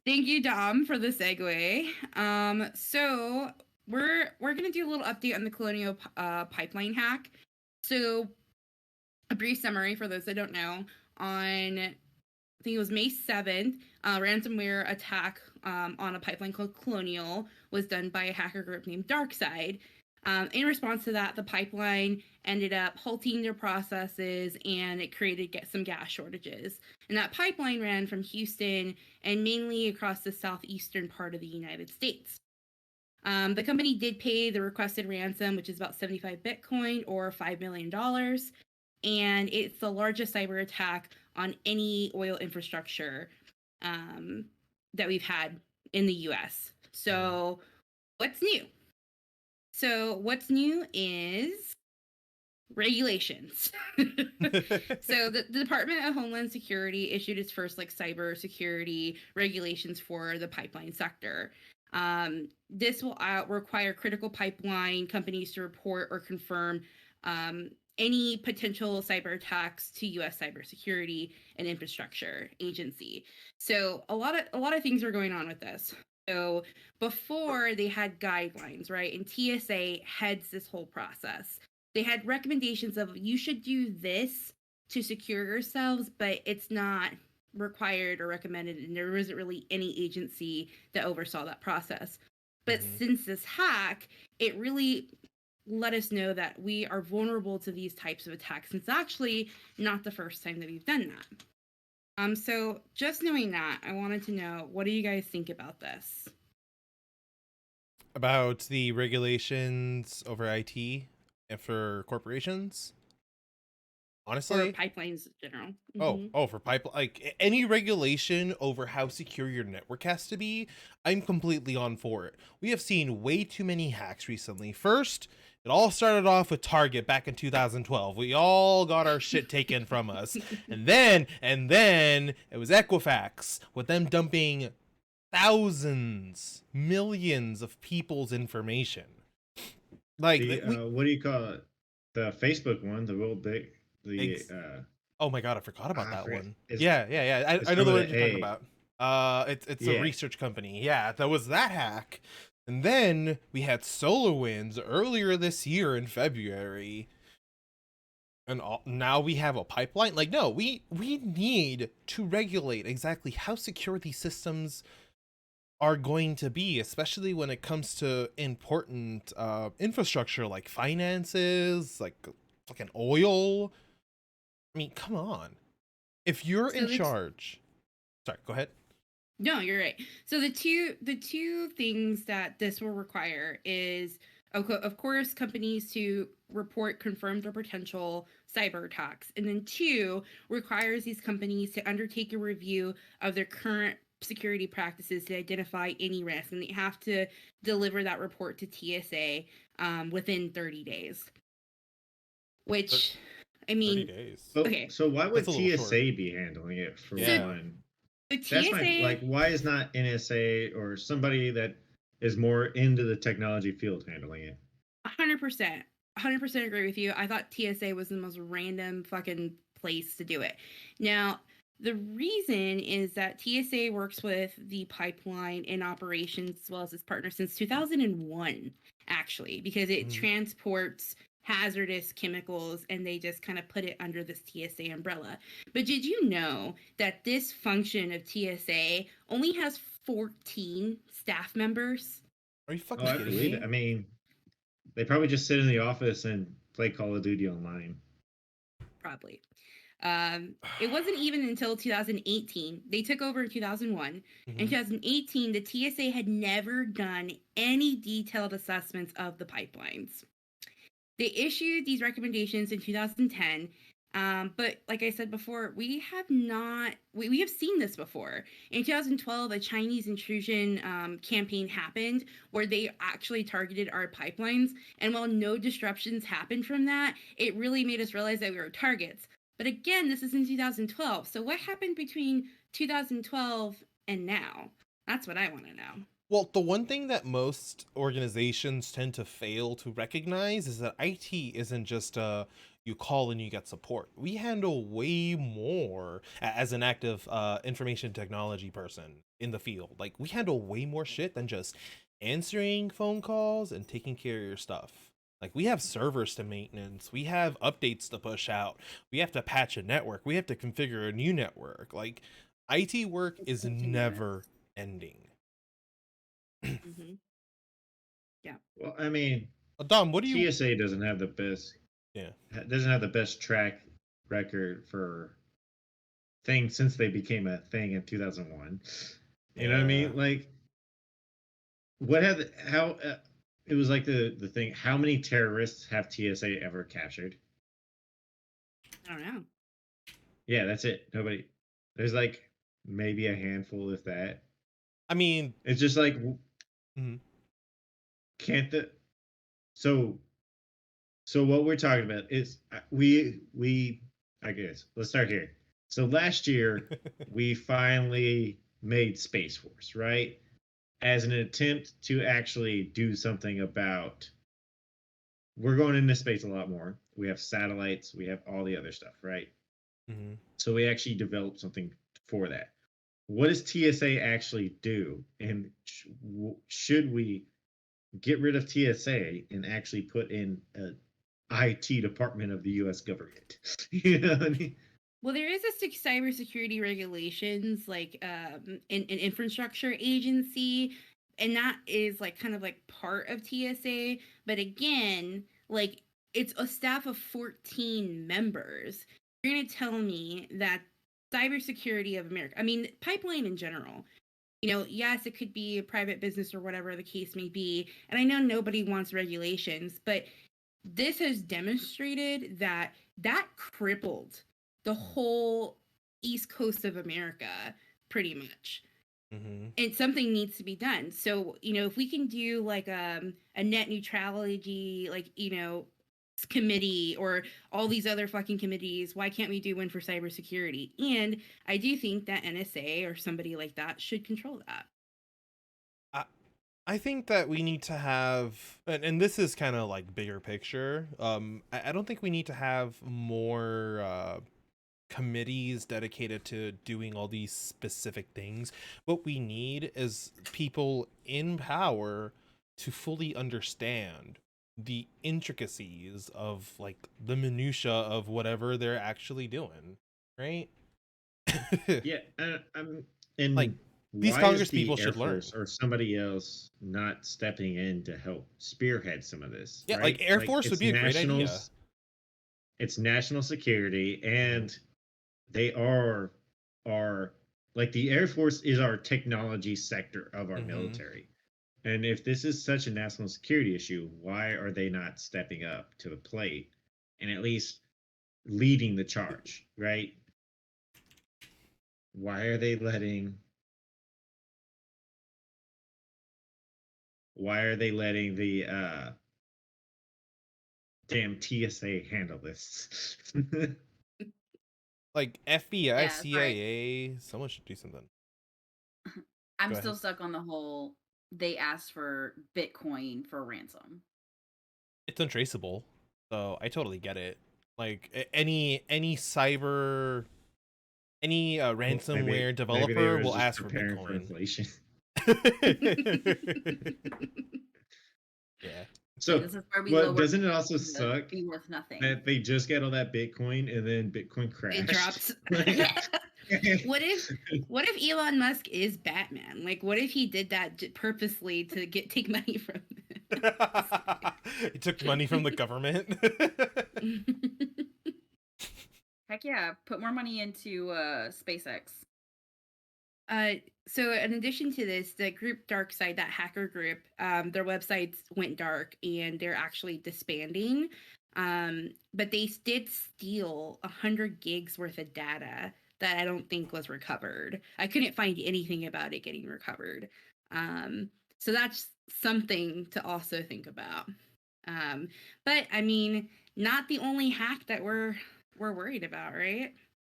Thank you, Dom, for the segue. So we're gonna do a little update on the Colonial pipeline hack. So a brief summary for those that don't know. On I think it was May 7th, a ransomware attack on a pipeline called Colonial was done by a hacker group named DarkSide. In response to that, the pipeline ended up halting their processes and it created some gas shortages. And that pipeline ran from Houston and mainly across the southeastern part of the United States. The company did pay the requested ransom, which is about 75 Bitcoin or $5 million. And it's the largest cyber attack on any oil infrastructure that we've had in the US. So, what's new? So, what's new is regulations. So the Department of Homeland Security issued its first cyber security regulations for the pipeline sector. This will require critical pipeline companies to report or confirm any potential cyber attacks to U.S. Cybersecurity and Infrastructure Agency. So a lot of things are going on with this. So before they had guidelines, right? And TSA heads this whole process. They had recommendations of you should do this to secure yourselves, but it's not required or recommended, and there wasn't really any agency that oversaw that process. But since this hack, it really let us know that we are vulnerable to these types of attacks. And it's actually not the first time that we've done that. So just knowing that, I wanted to know, what do you guys think about this? About the regulations over IT and for corporations? Honestly, or pipelines in general. For pipeline, like any regulation over how secure your network has to be, I'm completely on for it. We have seen way too many hacks recently. First, it all started off with Target back in 2012. We all got our shit taken from us. And then it was Equifax with them dumping thousands, millions of people's information. Like what do you call it? The Facebook one, the real big, oh my god, I forgot about that one. It's, yeah. I know the one you're talking about. It's a research company. Yeah, that was that hack. And then we had Solarwinds earlier this year in February. And now we have a pipeline. Like, no, we need to regulate exactly how secure these systems are going to be, especially when it comes to important infrastructure like finances, like fucking oil. I mean, come on. If you're in charge, sorry, go ahead. No, you're right. So the two things that this will require is, of course, companies to report confirmed or potential cyber attacks, and then two, requires these companies to undertake a review of their current security practices to identify any risk, and they have to deliver that report to TSA within 30 days. Which, I mean, 30 days. Okay. So why would TSA be handling it for one? That's why is not NSA or somebody that is more into the technology field handling it? 100%. 100% agree with you. I thought TSA was the most random fucking place to do it. Now, the reason is that TSA works with the pipeline in operations as well as its partner since 2001, actually, because it transports hazardous chemicals and they just kind of put it under this TSA umbrella. But did you know that this function of TSA only has 14 staff members? Are you fucking kidding me? I mean, they probably just sit in the office and play Call of Duty online. Probably. It wasn't even until 2018. They took over in 2001. In 2018, the TSA had never done any detailed assessments of the pipelines. They issued these recommendations in 2010, but like I said before, we have seen this before. In 2012, a Chinese intrusion campaign happened where they actually targeted our pipelines, and while no disruptions happened from that, it really made us realize that we were targets. But again, this is in 2012, so what happened between 2012 and now? That's what I want to know. Well, the one thing that most organizations tend to fail to recognize is that IT isn't just you call and you get support. We handle way more as an active information technology person in the field. Like, we handle way more shit than just answering phone calls and taking care of your stuff. Like, we have servers to maintenance, we have updates to push out, we have to patch a network, we have to configure a new network. Like, IT work is never ending. Mm-hmm. Yeah. Well, I mean, Dom, what do you? TSA doesn't have the best. Yeah. Doesn't have the best track record for things since they became a thing in 2001. You know what I mean? Like, what had how it was like the thing. How many terrorists have TSA ever captured? I don't know. Yeah, that's it. Nobody. There's like maybe a handful, if that. I mean, it's just like, can't the so what we're talking about is we I guess let's start here. So last year we finally made Space Force, right? As an attempt to actually do something about, we're going into space a lot more. We have satellites, we have all the other stuff, right? Mm-hmm. So we actually developed something for that. What does TSA actually do? And should we get rid of TSA and actually put in a IT department of the U.S. government? You know what I mean? Well, there is a cybersecurity regulations, like an infrastructure agency, and that is like kind of like part of TSA. But again, like, it's a staff of 14 members. You're gonna tell me that cybersecurity of America, I mean, pipeline in general, yes, it could be a private business or whatever the case may be. And I know nobody wants regulations, but this has demonstrated that crippled the whole East Coast of America, pretty much. Mm-hmm. And something needs to be done. So, if we can do like a net neutrality, like, committee, or all these other fucking committees, why can't we do one for cybersecurity? And I do think that NSA or somebody like that should control that. I think that we need to have, and this is kind of like bigger picture. I don't think we need to have more committees dedicated to doing all these specific things. What we need is people in power to fully understand the intricacies of like the minutia of whatever they're actually doing, right? Yeah, I'm in. Like, these why Congress is the people Air should learn. Force or somebody else not stepping in to help spearhead some of this? Yeah, right? like Air Force would be a great idea. It's national security, and they are like, the Air Force is our technology sector of our military. And if this is such a national security issue, why are they not stepping up to the plate and at least leading the charge, right? Why are they letting the damn TSA handle this? Like FBI, CIA, someone should do something. I'm still stuck on the whole, they asked for Bitcoin for ransom. It's untraceable, so I totally get it. Like, any cyber, any ransomware developer will ask for Bitcoin. For inflation. Yeah. So, doesn't it also suck be worth nothing that they just get all that Bitcoin and then Bitcoin crashed? It drops. What if Elon Musk is Batman? Like, what if he did that purposely to take money from them? He took money from the government. Heck yeah, put more money into SpaceX. So in addition to this, the group DarkSide, that hacker group, their websites went dark and they're actually disbanding. But they did steal 100 gigs worth of data that I don't think was recovered. I couldn't find anything about it getting recovered. So that's something to also think about. But I mean, not the only hack that we're worried about, right?